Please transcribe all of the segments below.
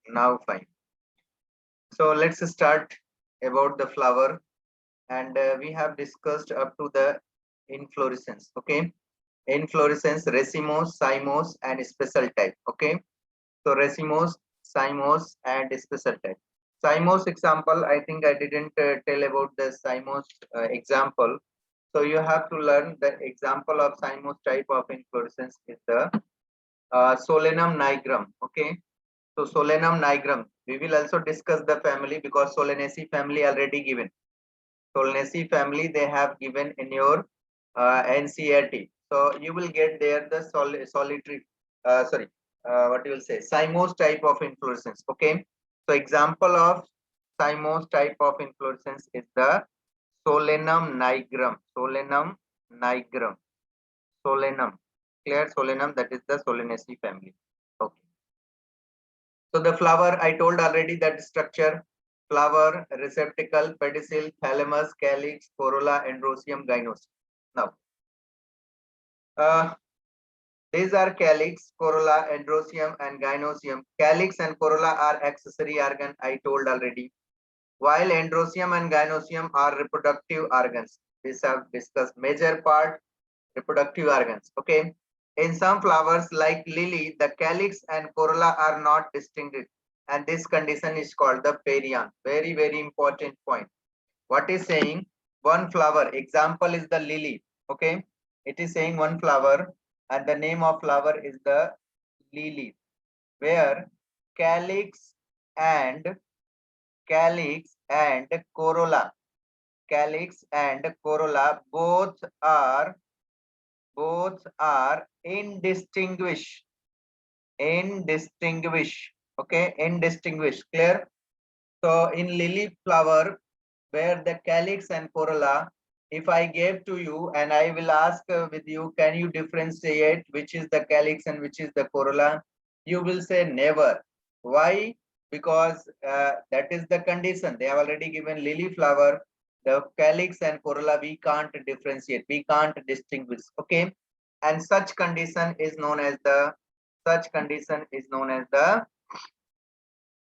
Now fine. So let's start about the flower, and we have discussed up to the inflorescence. Okay, inflorescence, racemose, cymose, and special type. Okay, so racemose, cymose, and special type. Cymose example, I think I didn't tell about the cymose example. So you have to learn the example of cymose type of inflorescence is the Solanum nigrum. Okay, so Solanum nigrum. We will also discuss the family because Solanaceae family already given. Solanaceae family they have given in your NCERT. So you will get there the solitary, sorry, what you will say, cymose type of inflorescence. Okay, so example of cymose type of inflorescence is the Solanum nigrum. Solanum nigrum. Solanum. Clear? Solanum, that is the Solanaceae family. Okay. So the flower, I told already that structure: flower, receptacle, pedicel, thalamus, calyx, corolla, androsium, gynosium. Now, uh, these are calyx, corolla, androsium, and gynosium. Calyx and corolla are accessory organ, I told already, while androsium and gynosium are reproductive organs. This have discussed major part reproductive organs. Okay. In some flowers like lily, the calyx and corolla are not distinctive, and this condition is called the perianth. Very, very important point. What is saying? One flower. Example is the lily. Okay. It is saying one flower, and the name of flower is the lily, where calyx and calyx and corolla, calyx and corolla both are indistinguished. Okay, indistinguished. Clear? So in lily flower, where the calyx and corolla, if I gave to you and I will ask with you, can you differentiate which is the calyx and which is the corolla? You will say never. Why? Because that is the condition. They have already given lily flower, the calyx and corolla, we can't differentiate, we can't distinguish. Okay, and such condition is known as the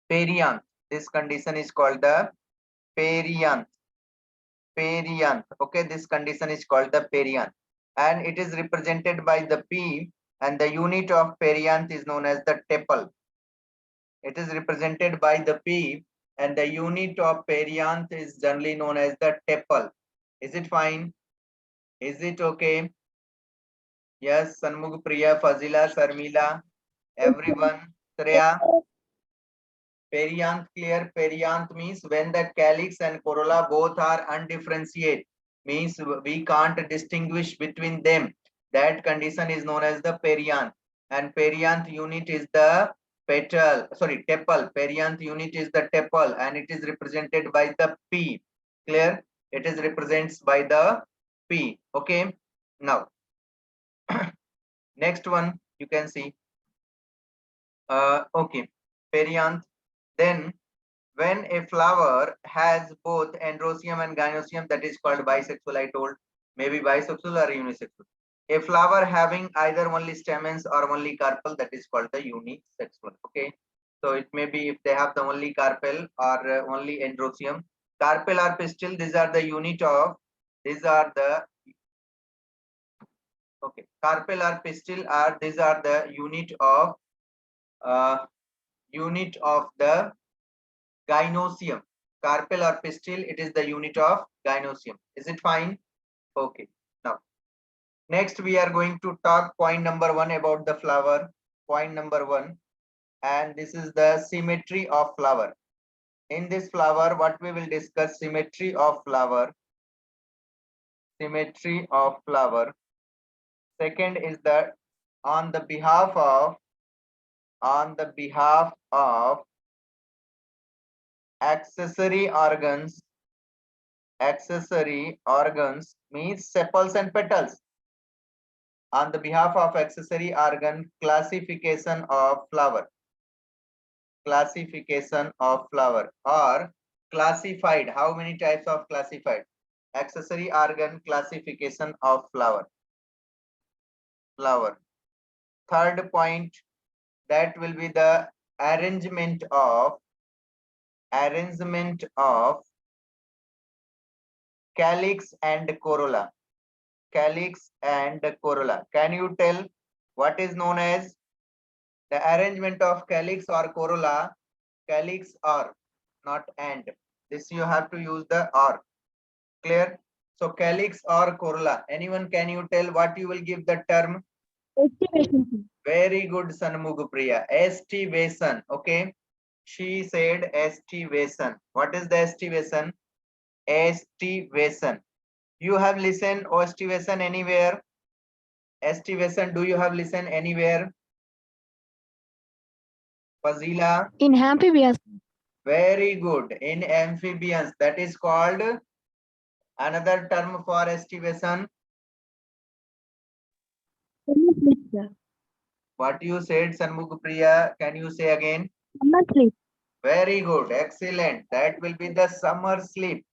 perianth. This condition is called the perianth. Perianth. Okay, this condition is called the perianth, and it is represented by the P, and the unit of perianth is known as the tepal. It is represented by the P, and the unit of perianth is generally known as the tepal. Is it fine? Is it okay? Yes, Sanmug, Priya, Fazila, Sarmila, everyone. Shreya, perianth clear? Perianth means when the calyx and corolla both are undifferentiated, means we can't distinguish between them. That condition is known as the perianth. And perianth unit is the petal, sorry, tepal. Perianth unit is the tepal, and it is represented by the P. Clear? It is represented by the P. Okay. Now, next one you can see. Okay, perianth. Then when a flower has both androsium and gynosium, that is called bisexual. I told maybe bisexual or unisexual. A flower having either only stamens or only carpel, that is called the unisexual. Okay, so it may be if they have the only carpel or only androsium. Carpel or pistil, these are the unit of, these are the, okay, carpel or pistil are, these are the uh, unit of the gynosium. Carpel or pistil, it is the unit of gynosium. Is it fine? Okay. Now, next we are going to talk point number 1 about the flower. Point number 1, and this is the symmetry of flower. In this flower, what we will discuss: symmetry of flower. Symmetry of flower. Second is that on the behalf of accessory organs. Accessory organs means sepals and petals. On the behalf of accessory organ, classification of flower. Classification of flower, or classified. How many types of classified? Accessory organ classification of flower. Flower. Third point, that will be the arrangement of calyx and corolla. Calyx and corolla. Can you tell what is known as the arrangement of calyx or corolla? Calyx or, not and. This you have to use the or. Clear? So calyx or corolla. Anyone, can you tell what you will give the term? Estivation. Very good, Sanmugupriya. Estivation. Okay. She said estivation. What is the estivation? Estivation. You have listened estivation anywhere? Estivation, do you have listened anywhere? Fazila? In amphibians. Very good. In amphibians, that is called another term for estivation. What you said, Sanmugupriya, can you say again? Summer sleep. Very good. Excellent. That will be the summer sleep.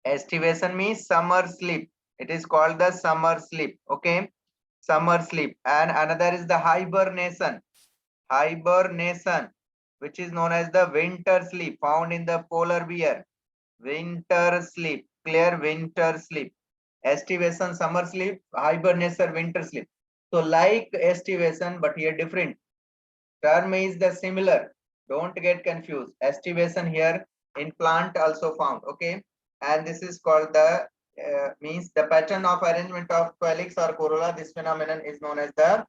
Estivation means summer sleep. It is called the summer sleep. Okay. Summer sleep. And another is the hibernation. Hibernation, which is known as the winter sleep, found in the polar bear. Winter sleep. Clear? Winter sleep. Estivation, summer sleep. Hibernation, winter sleep. So like estivation, but here different. Term is the similar. Don't get confused. Estivation here in plant also found. Okay. And this is called the means the pattern of arrangement of calyx or corolla. This phenomenon is known as the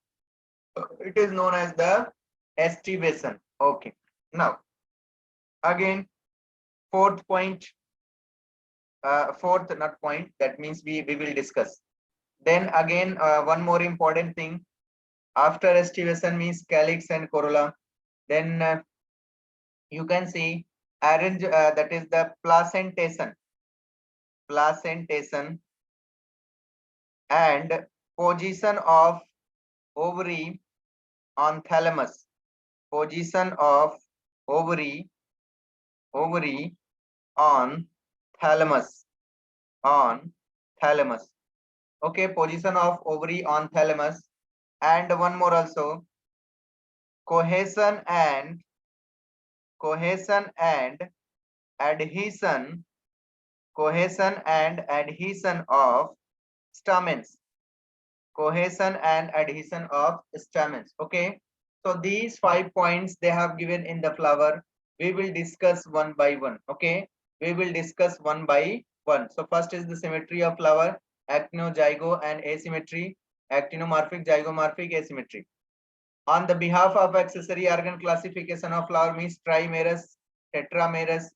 estivation. Okay. Now again, fourth point, fourth not point, that means we will discuss. Then again, one more important thing after estivation means calyx and corolla. Then you can see arrange, that is the placentation and position of ovary on thalamus. Position of ovary on thalamus. Okay, position of ovary on thalamus. And one more also, cohesion and adhesion of stamens. Okay. So these 5 points they have given in the flower. We will discuss one by one. Okay. We will discuss one by one. So first is the symmetry of flower, actinozygo and asymmetry, actinomorphic, zygomorphic, asymmetry. On the behalf of accessory organ classification of flower means trimerous, tetramerous,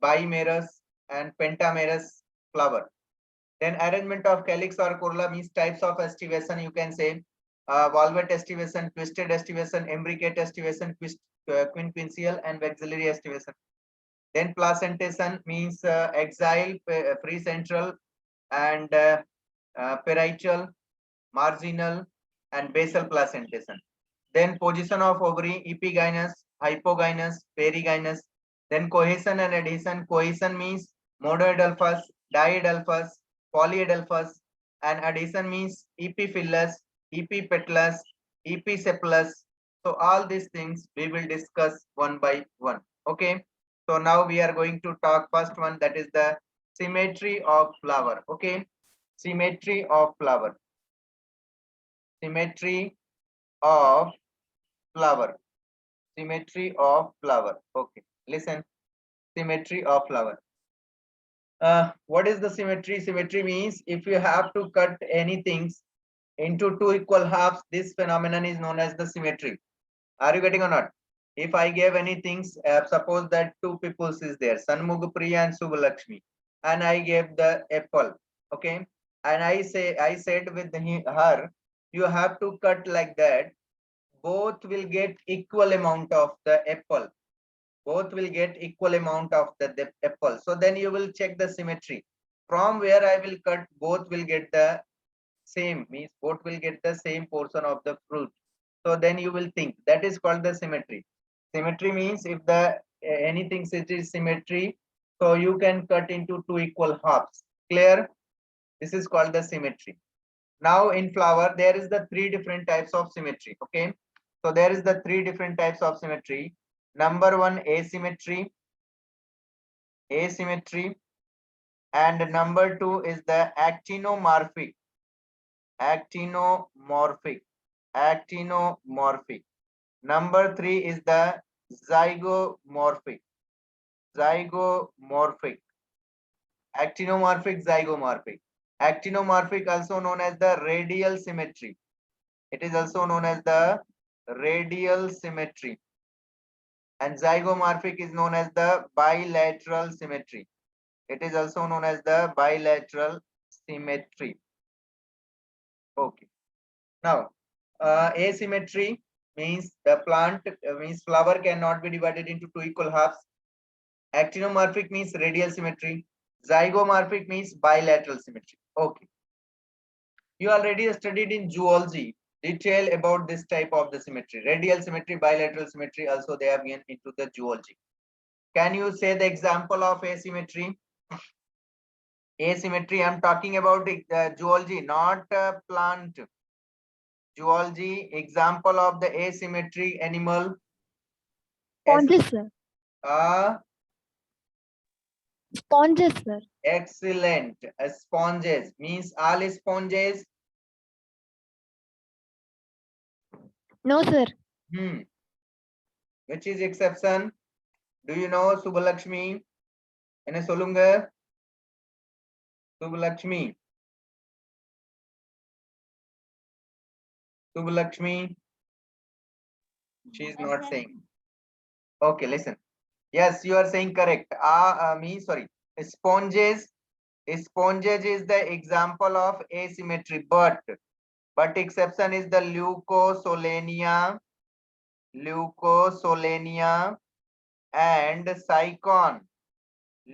bimerous, and pentamerous flower. Then arrangement of calyx or corolla means types of estivation. You can say valvate estivation, twisted estivation, imbricate estivation, quinquential, and vexillary estivation. Then placentation means axial, precentral, and parietal, marginal, and basal placentation. Then position of ovary, epigynous, hypogynous, perigynous. Then cohesion and adhesion. Cohesion means monoidelphus, diadelphus, polyadelphus, and adhesion means epiphyllous, epipetalous, episepalous. So all these things we will discuss one by one. Okay. So now we are going to talk first one, that is the symmetry of flower. Okay. Symmetry of flower. Symmetry of flower. Symmetry of flower. Okay. Listen. Symmetry of flower. What is the symmetry? Symmetry means if you have to cut anything into two equal halves, this phenomenon is known as the symmetry. Are you getting or not? If I gave anything, suppose that two peoples is there, Sanmugupriya and Subhalakshmi, and I gave the apple, okay, and I said with her, you have to cut like that. Both will get equal amount of the apple. Both will get equal amount of the apple. So then you will check the symmetry. From where I will cut, both will get the same, means both will get the same portion of the fruit. So then you will think that is called the symmetry. Symmetry means if the anything is symmetry, so you can cut into two equal halves. Clear? This is called the symmetry. Now in flower there is the three different types of symmetry. Okay, So there is the three different types of symmetry. Number one, asymmetry, and number two is the actinomorphic, actinomorphic, actinomorphic. Number three is the zygomorphic, zygomorphic, actinomorphic, zygomorphic. Actinomorphic also known as the radial symmetry. It is also known as the radial symmetry. And zygomorphic is known as the bilateral symmetry. It is also known as the bilateral symmetry. Okay. Now, asymmetry means the plant means flower cannot be divided into two equal halves. Actinomorphic means radial symmetry. Zygomorphic means bilateral symmetry. Okay. You already studied in zoology detail about this type of the symmetry. Radial symmetry, bilateral symmetry also they have been into the zoology. Can you say the example of asymmetry? Asymmetry, I'm talking about the zoology, not plant. Zoology, example of the asymmetry animal. Sponges, sir. Sponges, sir. Excellent. Sponges means all sponges. No, sir. Which is exception? Do you know Subbalakshmi? என்ன சொல்லுங்க? Subbalakshmi. Subbalakshmi. She is not saying. Okay, listen. Yes, you are saying correct. Sorry. Sponges. Sponges is the example of asymmetry, but exception is the leucosolania, and cycon.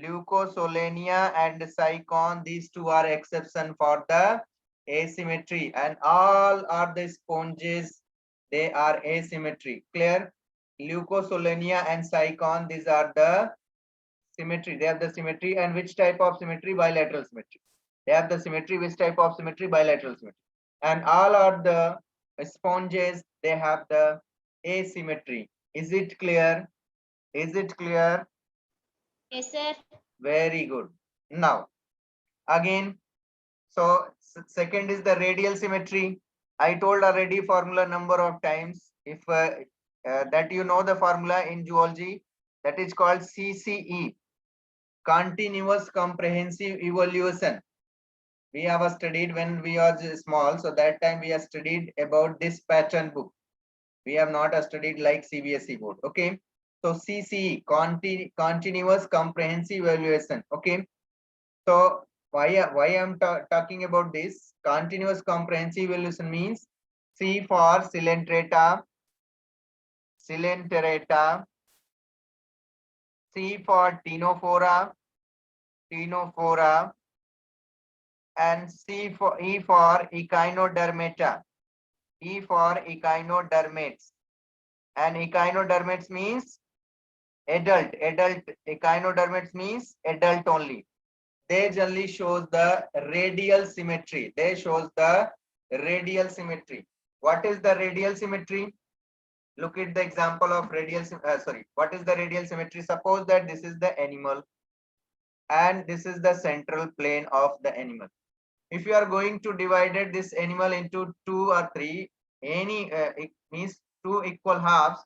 Leucosolania and cycon, these two are exception for the asymmetry, and all are the sponges, they are asymmetry. Clear? Leucosolania and cycon, these are the symmetry, they have the symmetry. And which type of symmetry? Bilateral symmetry. They have the symmetry. Which type of symmetry? Bilateral symmetry. And all are the sponges, they have the asymmetry. Is it clear? Is it clear? Yes, sir. Very good. Now, again, so second is the radial symmetry. I told already formula number of times. If that you know the formula in zoology, that is called CCE, continuous comprehensive evaluation. We have studied when we are small, so that time we have studied about this pattern book. We have not studied like CBSE board. Okay. So CCE, continuous comprehensive evaluation. Okay. So why I'm talking about this? Continuous comprehensive evaluation means C for Coelenterata, C for Ctenophora, and E for Echinodermata, E for echinodermates. And echinodermates means adult. Echinodermates means adult only. They generally shows the radial symmetry. They shows the radial symmetry. What is the radial symmetry? Look at the example of radial. What is the radial symmetry? Suppose that this is the animal, and this is the central plane of the animal. If you are going to divide this animal into two or three, it means two equal halves.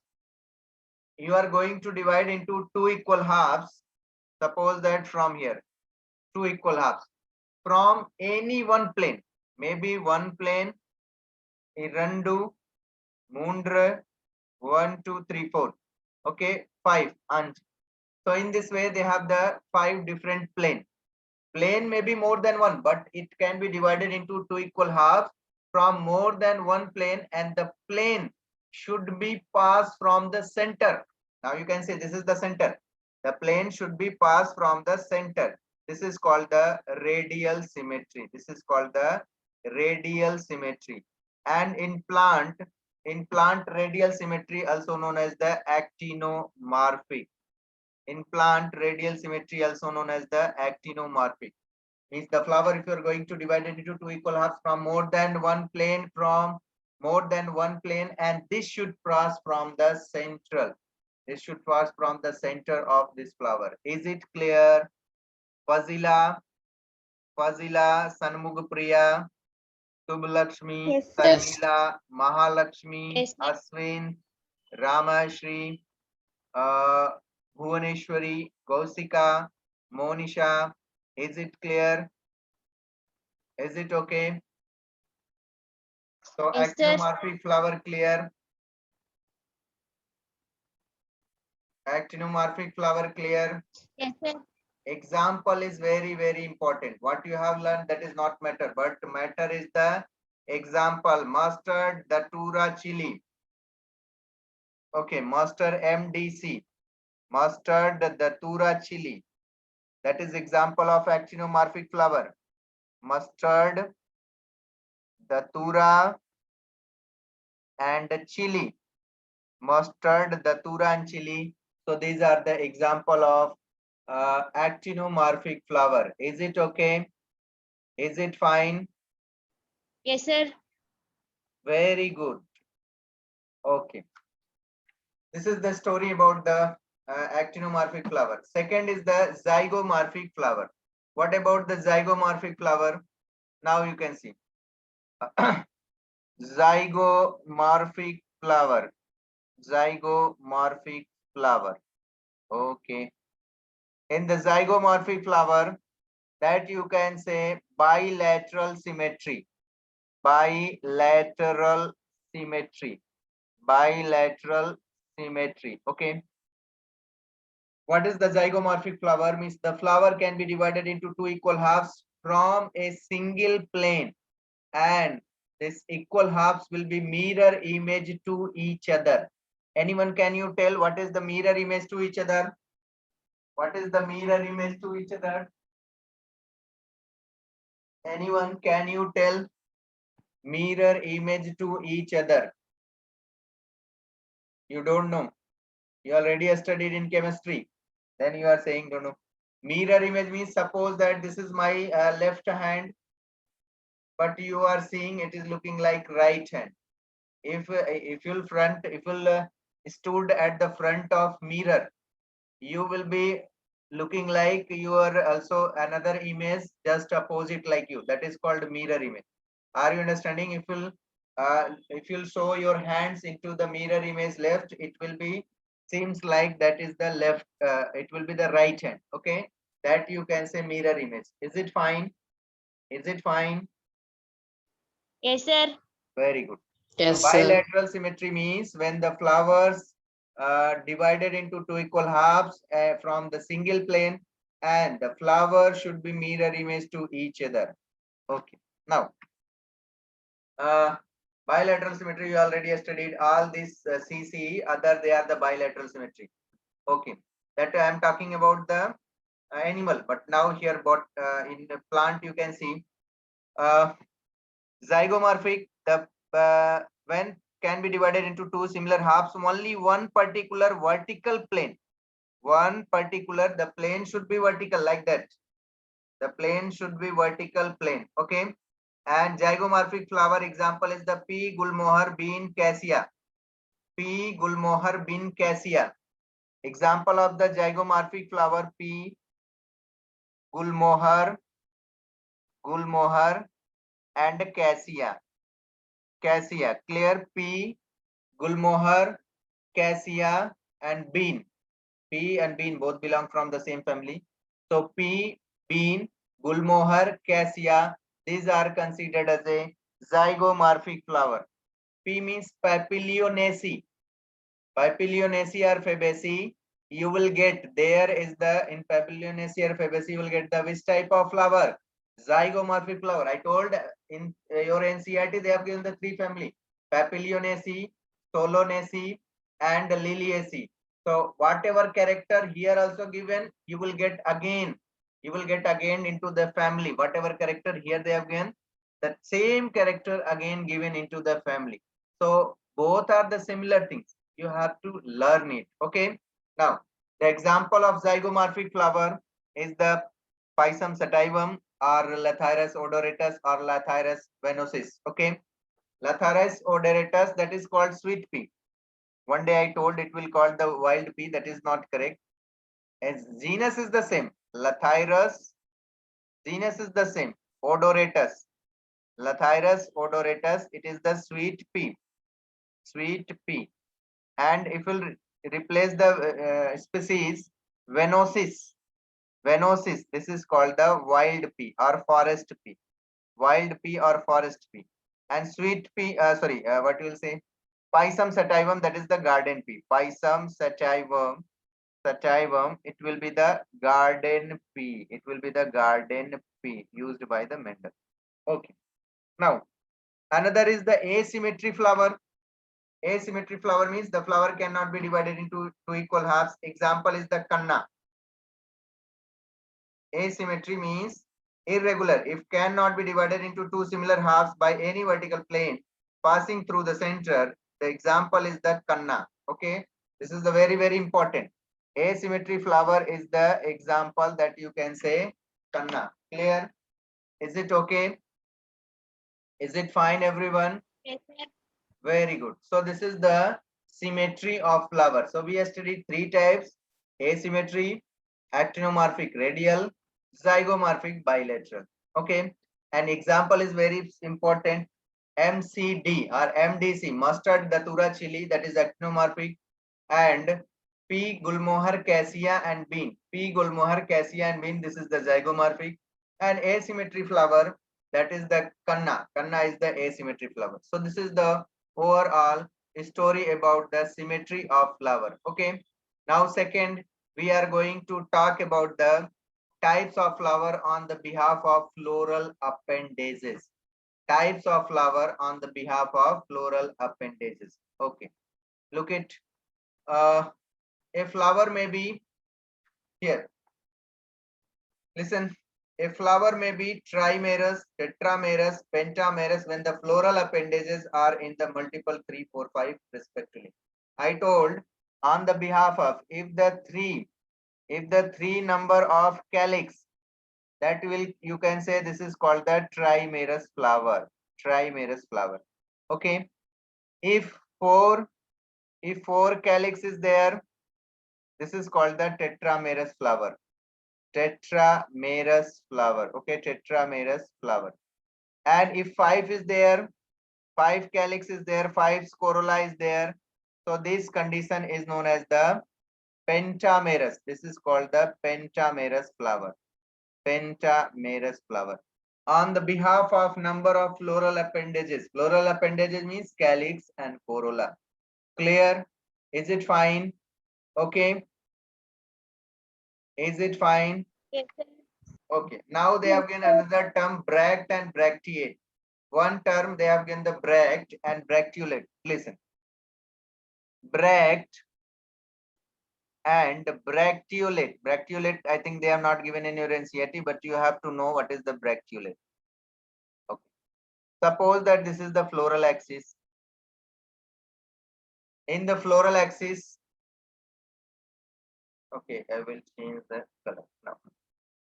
You are going to divide into two equal halves. Suppose that from here, two equal halves from any one plane, maybe one plane, Irandu, Mundra, 1, 2, 3, 4. Okay, 5. And so in this way, they have the 5 different plane. Plane may be more than one, but it can be divided into two equal halves from more than one plane, and the plane should be passed from the center. Now you can say this is the center. The plane should be passed from the center. This is called the radial symmetry. This is called the radial symmetry. And in plant radial symmetry also known as the actinomorphic. In plant radial symmetry also known as the actinomorphic. Means the flower, if you are going to divide it into two equal halves from more than one plane, from more than one plane, and this should pass from the central. This should pass from the center of this flower. Is it clear? Fazila, Sanmugapriya, Subhalakshmi, Yes, sir. Sarmila, Mahalakshmi, Yes, sir. Aswin, Ramashri, uh, Bhuvaneshwari, Kausika, Monisha. Is it clear? Is it okay? So Yes, sir. actinomorphic flower clear. Actinomorphic flower clear. Yes, sir. Example is very, very important. What you have learned, that is not matter, but matter is the example. Mustard, datura, chili. Okay, mustard, MDC. Mustard, datura, chili. That is example of actinomorphic flower. Mustard, datura, and chili. Mustard, datura, and chili. So these are the example of actinomorphic flower. Is it okay? Is it fine? Yes, sir. Very good. Okay. This is the story about the actinomorphic flower. Second is the zygomorphic flower. What about the zygomorphic flower? Now you can see. Zygomorphic flower. Zygomorphic flower. Okay. In the zygomorphic flower, that you can say bilateral symmetry. Bilateral symmetry. Bilateral symmetry. Okay. What is the zygomorphic flower? Means the flower can be divided into two equal halves from a single plane, and this equal halves will be mirror image to each other. Anyone, can you tell what is the mirror image to each other? What is the mirror image to each other? Anyone, can you tell? Mirror image to each other. You don't know. You already studied in chemistry. Then you are saying don't know. Mirror image means, suppose that this is my left hand, but you are seeing it is looking like right hand. If you'll stood at the front of mirror, you will be looking like you are also another image just opposite like you. That is called mirror image. Are you understanding? If you'll show your hands into the mirror image left, it will be seems like that is the left. It will be the right hand. Okay, that you can say mirror image. Is it fine? Is it fine? Yes, sir. Very good. Yes, sir. Bilateral symmetry means when the flowers divided into two equal halves from the single plane, and the flower should be mirror image to each other. Okay. Now, bilateral symmetry, you already studied all this CCE, other they are the bilateral symmetry. Okay. That I am talking about the animal, but now here, but in the plant you can see zygomorphic, the when can be divided into two similar halves, only one particular vertical plane. One particular, the plane should be vertical like that. The plane should be vertical plane. Okay. And zygomorphic flower example is the P. gulmohar bean cassia. P. gulmohar bean cassia. Example of the zygomorphic flower P. gulmohar and cassia. Cassia. Clear? P. gulmohar, cassia, and bean. Pea and bean both belong from the same family. So pea, bean, gulmohar, cassia, these are considered as a zygomorphic flower. P means Papilionaceae. Papilionaceae or Fabaceae. You will get, there is the, in Papilionaceae or Fabaceae, you will get the which type of flower? Zygomorphic flower. I told in your NCERT they have given the three family: Papilionaceae, Solanaceae, and Liliaceae. So whatever character here also given, you will get again. You will get again into the family. Whatever character here they have given, the same character again given into the family. So both are the similar things. You have to learn it. Okay. Now the example of zygomorphic flower is the Pisum sativum or Lathyrus odoratus or Lathyrus venosus. Okay. Lathyrus odoratus, that is called sweet pea. One day I told it will call the wild pea. That is not correct. As genus is the same. Lathyrus. Genus is the same. Odoratus. Lathyrus odoratus. It is the sweet pea. Sweet pea. And if we'll replace the species Venosis. Venosis. This is called the wild pea or forest pea. Wild pea or forest pea. And sweet pea. What you will say? Pisum sativum. That is the garden pea. Pisum sativum. Sativum, it will be the garden pea. It will be the garden pea used by the Mendel. Okay. Now, another is the asymmetry flower. Asymmetry flower means the flower cannot be divided into two equal halves. Example is the kanna. Asymmetry means irregular. If cannot be divided into two similar halves by any vertical plane passing through the center, the example is the kanna. Okay. This is the very, very important. Asymmetry flower is the example that you can say kanna. Clear? Is it okay? Is it fine, everyone? Yes, sir. Very good. So this is the symmetry of flower. So we have studied three types: asymmetry, actinomorphic radial, zygomorphic bilateral. Okay. An example is very important. MCD or MDC, mustard datura chili, that is actinomorphic, and P. gulmohar cassia and bean. P. gulmohar cassia and bean, this is the zygomorphic. And asymmetry flower, that is the kanna. Kanna is the asymmetry flower. So this is the overall story about the symmetry of flower. Okay. Now second, we are going to talk about the types of flower on the behalf of floral appendages. Types of flower on the behalf of floral appendages. Okay. Look at a flower may be here. Listen, a flower may be trimerous, tetramerous, pentamerous when the floral appendages are in the multiple 3, 4, 5 respectively. I told on the behalf of if the three number of calyx, that will, you can say this is called the trimerous flower. Trimerous flower. Okay. If four calyx is there, this is called the tetramerous flower. Tetramerous flower. Okay, tetramerous flower. And if 5 is there, 5 calyx is there, 5 corolla is there, so this condition is known as the pentamerous. This is called the pentamerous flower. Pentamerous flower. On the behalf of number of floral appendages means calyx and corolla. Clear? Is it fine? Okay. Is it fine? Yes, sir. Okay. Now they Yes, have given sir. another term, bract and bracteate. One term they have given the bract and bracteolate. Listen. Bract and bracteolate. Bracteolate, I think they have not given in your NCERT, but you have to know what is the bracteolate. Okay. Suppose that this is the floral axis. In the floral axis, okay, I will change the color now.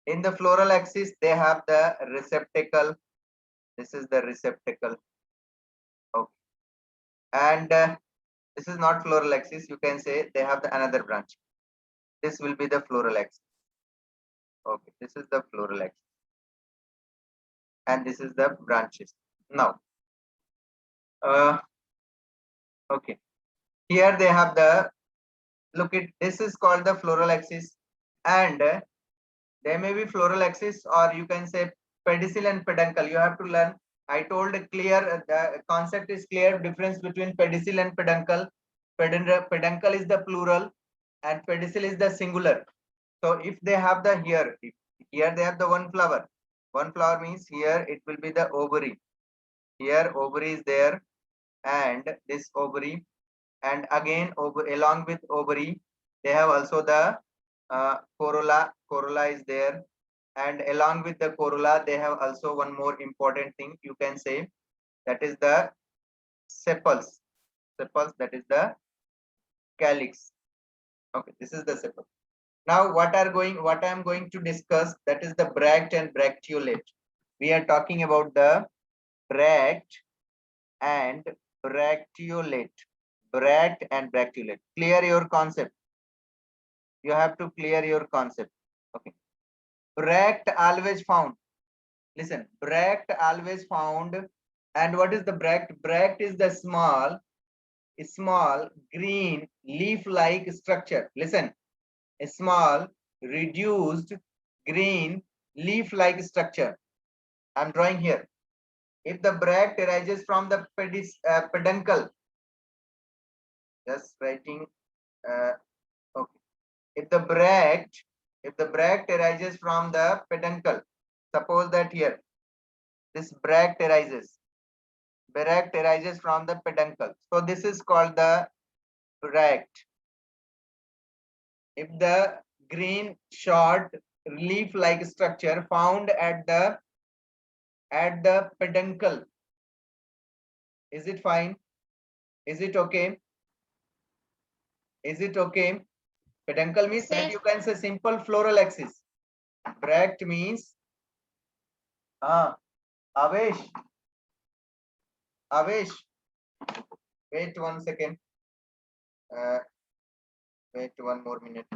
In the floral axis, they have the receptacle. This is the receptacle. Okay. And this is not floral axis. You can say they have the another branch. This will be the floral axis. Okay, this is the floral axis. And this is the branches. Now, okay. Here they have the, look at, this is called the floral axis. And there may be floral axis, or you can say pedicel and peduncle. You have to learn. I told clear, the concept is clear, difference between pedicel and peduncle. Peduncle is the plural and pedicel is the singular. So if they have the here they have the one flower. One flower means here it will be the ovary. Here ovary is there, and this ovary, and again along with ovary they have also the corolla. Corolla is there, and along with the corolla they have also one more important thing, you can say, that is the sepals. Sepals, that is the calyx. Okay, this is the sepal. Now what I am going to discuss, that is the bract and bracteolate. We are talking about the bract and bracteolate. Bract and bracteolate. Clear your concept. You have to clear your concept. Okay. Bract always found. Listen, bract always found. And what is the bract? Bract is the small green leaf-like structure. Listen, a small reduced green leaf-like structure. I'm drawing here. If the bract arises from the peduncle, just writing. Okay. If the bract arises from the peduncle, suppose that here this bract arises from the peduncle. So this is called the bract. If the green short leaf-like structure found at the peduncle, is it fine? Is it okay? Is it okay? Peduncle means that Sir. you can say simple floral axis. Bract means Avesh, wait 1 second. Wait 1 more minute.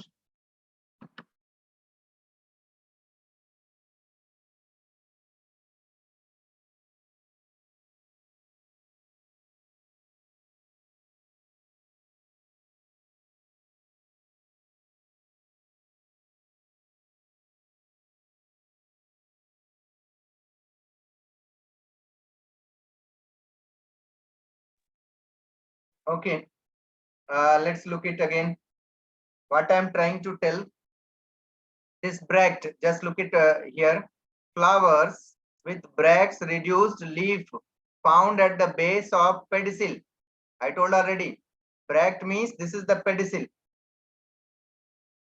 Okay, let's look it again. What I'm trying to tell, this bract, just look at here. Flowers with bracts reduced leaf found at the base of pedicel. I told already. Bract means this is the pedicel.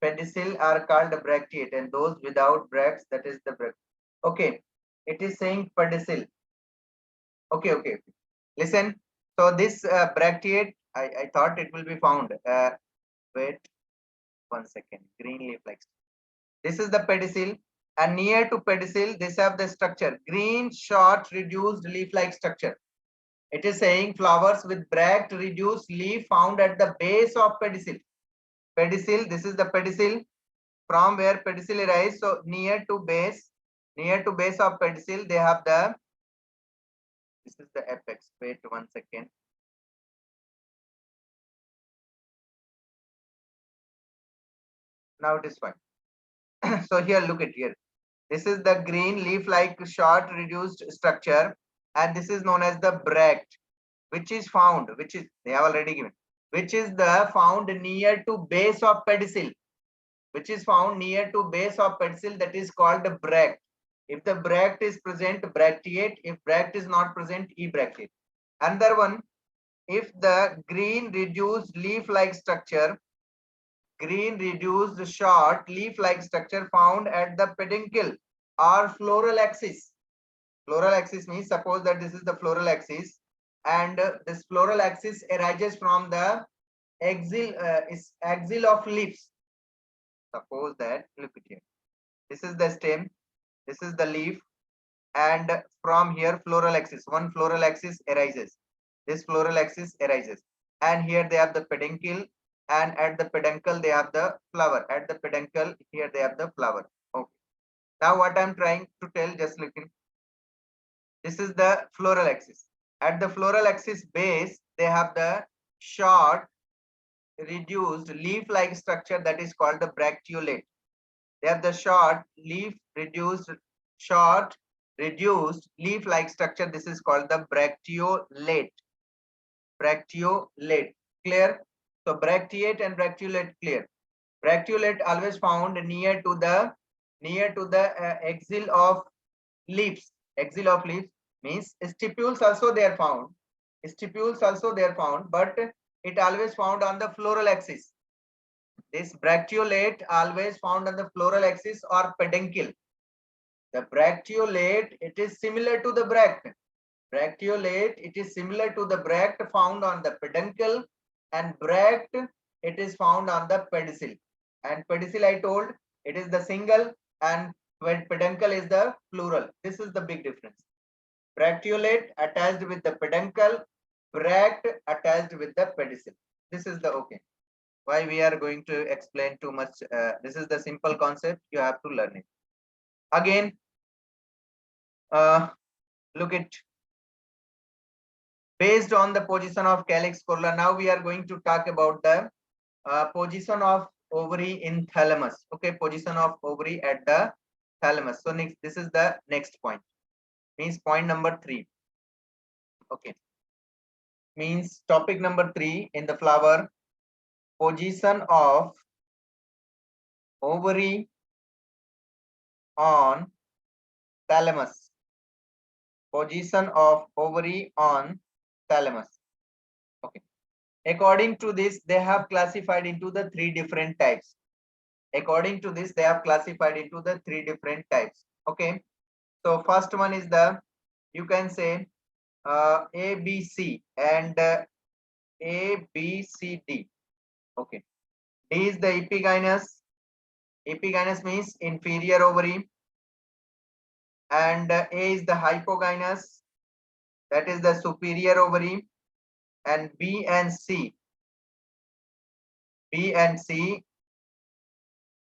Pedicel are called bracteate, and those without bracts, that is the bract. Okay, it is saying pedicel. Okay. Listen. So this bracteate, I thought it will be found. Wait 1 second. Green leaf like. This is the pedicel, and near to pedicel, this have the structure green, short, reduced leaf-like structure. It is saying flowers with bract reduced leaf found at the base of pedicel. Pedicel, this is the pedicel from where pedicel arises. So near to base of pedicel, they have the. This is the apex. Wait 1 second. Now it is fine. So here, look at here. This is the green leaf-like short reduced structure, and this is known as the bract, which is they have already given, which is the found near to base of pedicel, that is called the bract. If the bract is present, bracteate. If bract is not present, ebracteate. Another one, if the green reduced leaf-like structure, short leaf-like structure found at the peduncle or floral axis. Floral axis means, suppose that this is the floral axis, and this floral axis arises from the axil of leaves. Suppose that, look at here. This is the stem, this is the leaf, and from here floral axis, one floral axis arises. This floral axis arises, and here they have the peduncle, and at the peduncle they have the flower. At the peduncle, here they have the flower. Okay. Now what I'm trying to tell, just looking. This is the floral axis. At the floral axis base, they have the short, reduced leaf-like structure that is called the bracteolate. They have the short, reduced leaf-like structure. This is called the bracteolate. Clear? So bracteate and bracteolate, clear. Bracteolate always found near to the axil of leaves. Axil of leaves means stipules also they are found. But it always found on the floral axis. This bracteolate always found on the floral axis or peduncle. The bracteolate, it is similar to the bract. It is similar to the bract found on the peduncle, and bract, it is found on the pedicel. And pedicel, I told, it is the single, and peduncle is the plural. This is the big difference. bracteolate attached with the peduncle, bract attached with the pedicel. This is the okay. Why we are going to explain too much? This is the simple concept. You have to learn it. Again, look at based on the position of calyx corolla. Now we are going to talk about the position of ovary in thalamus. Okay, position of ovary at the thalamus. So next, this is the next point. Means point number 3. Okay, means topic number 3 in the flower. Position of ovary on thalamus. Position of ovary on thalamus. Okay. According to this, they have classified into the 3 different types. According to this, they have classified into the 3 different types. Okay. So first one is the, you can say A, B, C and A, B, C, D. Okay. D is the epigynous. Epigynous means inferior ovary. And A is the hypogynous. That is the superior ovary. And B and C. B and C,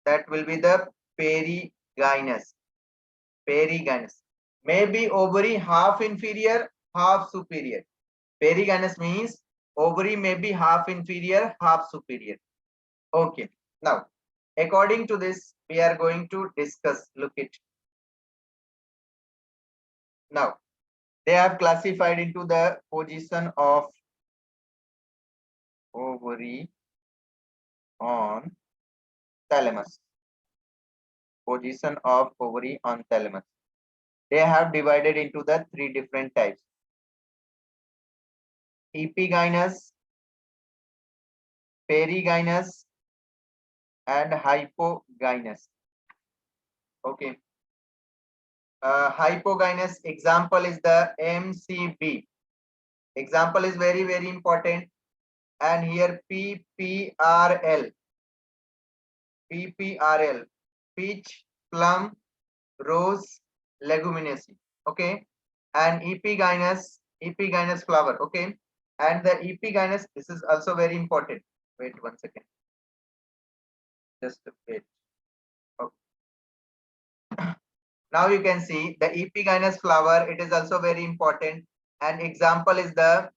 that will be the perigynous. Perigynous. Maybe ovary half inferior, half superior. Perigynous means ovary may be half inferior, half superior. Okay. Now, according to this, we are going to discuss. Look it. Now, they have classified into the position of ovary on thalamus. Position of ovary on thalamus. They have divided into the 3 different types. Epigynous, perigynous, and hypogynous. Okay. Hypogynous example is the MCB. Example is very, very important. And here PPRL. PPRL. Peach, plum, rose, leguminosae. Okay. And epigynous flower. Okay. And the epigynous, this is also very important. Wait 1 second. Just wait. Okay. Now you can see the epigynous flower. It is also very important. An example is the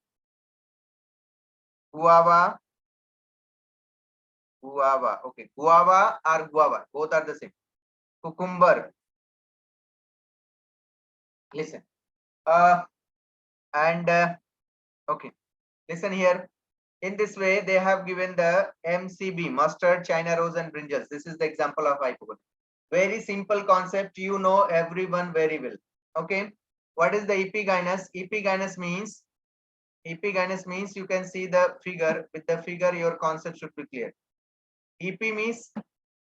guava. Guava. Okay. Guava or guava. Both are the same. Cucumber. Listen. Okay. Listen here. In this way, they have given the MCB, mustard, China rose, and brinjals. This is the example of hypogynous. Very simple concept. You know everyone very well. Okay. What is the epigynous? Epigynous means you can see the figure. With the figure, your concept should be clear. EP means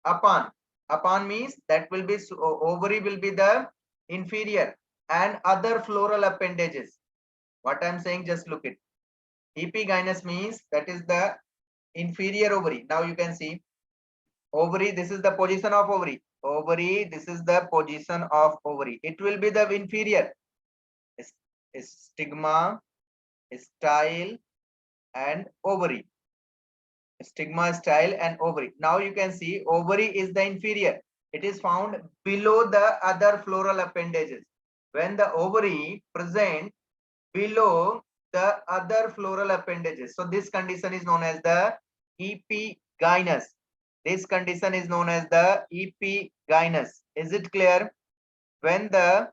upon. Upon means that will be ovary will be the inferior and other floral appendages. What I'm saying, just look it. Epigynous means that is the inferior ovary. Now you can see ovary. This is the position of ovary. Ovary. This is the position of ovary. It will be the inferior. Stigma, style, and ovary. Stigma, style, and ovary. Now you can see ovary is the inferior. It is found below the other floral appendages. When the ovary present below the other floral appendages, so this condition is known as the epigynous. This condition is known as the epigynous. Is it clear? When the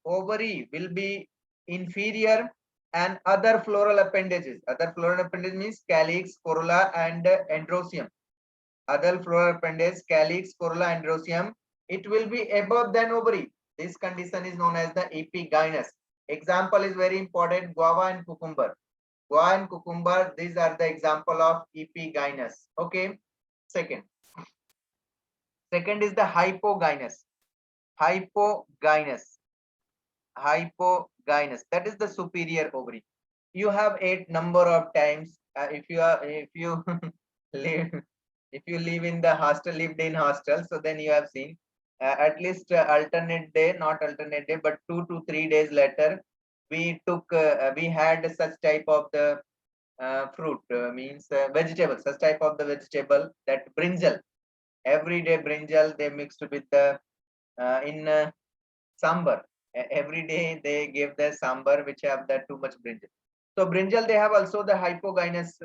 ovary will be inferior and other floral appendages. Other floral appendage means calyx, corolla, and androecium. Other floral appendage, calyx, corolla, androecium. It will be above than ovary. This condition is known as the epigynous. Example is very important. Guava and cucumber. Guava and cucumber. These are the example of epigynous. Okay. Second is the hypogynous. Hypogynous. That is the superior ovary. You have 8 number of times. If you live in the hostel, lived in hostel, so then you have seen at least alternate day, not alternate day, but 2 to 3 days later, we had such type of the fruit, means vegetable, such type of the vegetable, that brinjal. Every day brinjal they mixed with the in sambar. Every day they give the sambar which have that too much brinjal. So brinjal, they have also the hypogynous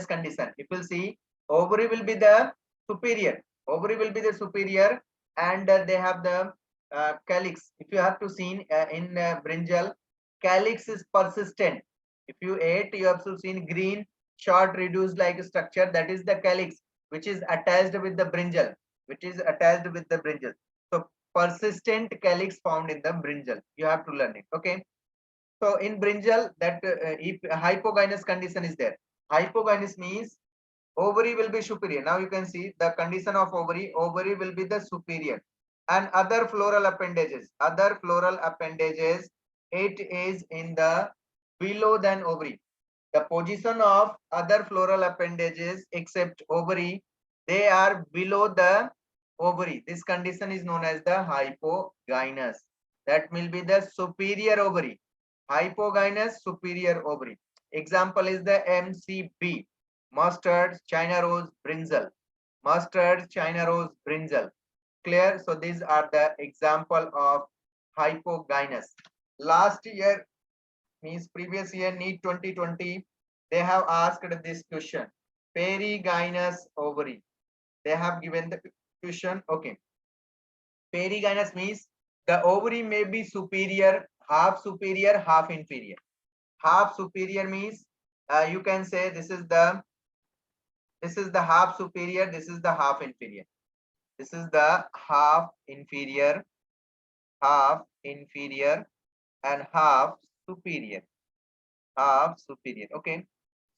condition. If you see, ovary will be the superior, and they have the calyx. If you have to see in brinjal, calyx is persistent. If you ate, you have to seen green short reduced like structure, that is the calyx, which is attached with the brinjal, so persistent calyx found in the brinjal, you have to learn it. Okay, so in brinjal, that if hypogynous condition is there, hypogynous means ovary will be superior. Now you can see the condition of ovary will be the superior, and other floral appendages, it is in the below than ovary. The position of other floral appendages except ovary, they are below the ovary. This condition is known as the hypogynous. That will be the superior ovary. Hypogynous superior ovary. Example is the MCB, mustard, China rose, brinjal. Mustard, China rose, brinjal. Clear? So these are the example of hypogynous. Last year, means previous year, NEET 2020, they have asked this question, perigynous ovary. They have given the question. Okay, perigynous means the ovary may be superior, half inferior. Half superior means you can say this is the half superior, this is the half inferior. This is the half inferior, and half superior. Okay,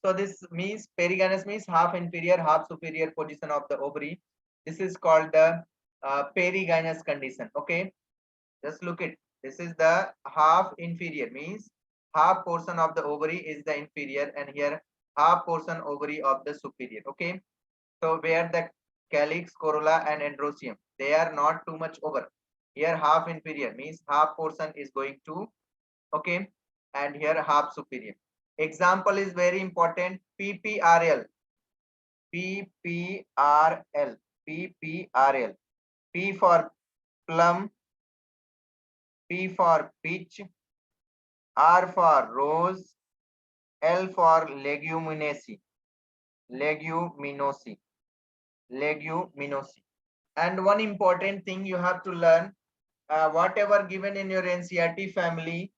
so this means perigynous means half inferior, half superior position of the ovary. This is called the perigynous condition. Okay, just look it. This is the half inferior, means half portion of the ovary is the inferior, and here half portion ovary of the superior. Okay, so where the calyx, corolla, and androecium, they are not too much over. Here half inferior means half portion is going to, okay, and here half superior. Example is very important. PPRL. P for plum, P for peach, R for rose, L for leguminosae. And one important thing you have to learn, whatever given in your NCERT family,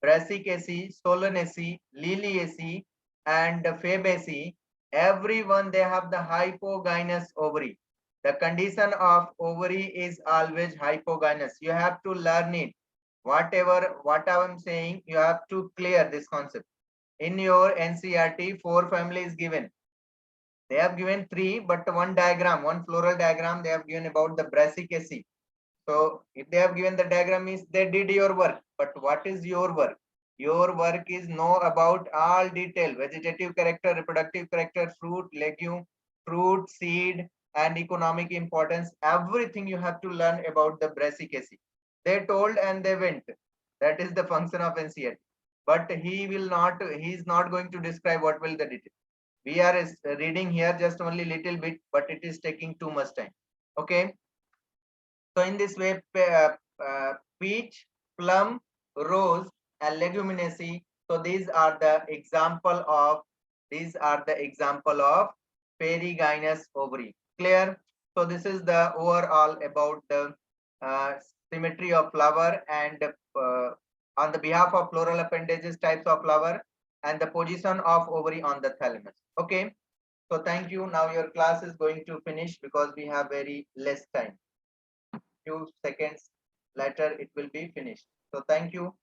Brassicaceae, Solanaceae, Liliaceae, and Fabaceae, everyone they have the hypogynous ovary. The condition of ovary is always hypogynous. You have to learn it. What I'm saying, you have to clear this concept. In your NCERT, 4 families given. They have given 3, but one floral diagram they have given about the Brassicaceae. So if they have given the diagram, means they did your work. But what is your work? Your work is know about all detail: vegetative character, reproductive character, fruit, legume, fruit, seed, and economic importance. Everything you have to learn about the Brassicaceae. They told and they went. That is the function of NCERT. But he is not going to describe what will the detail. We are reading here just only little bit, but it is taking too much time. Okay. So in this way, peach, plum, rose, and leguminosae. So these are the example of perigynous ovary. Clear? So this is the overall about the symmetry of flower, and on the behalf of floral appendages, types of flower, and the position of ovary on the thalamus. Okay. So thank you. Now your class is going to finish because we have very less time. Few seconds later it will be finished. So thank you.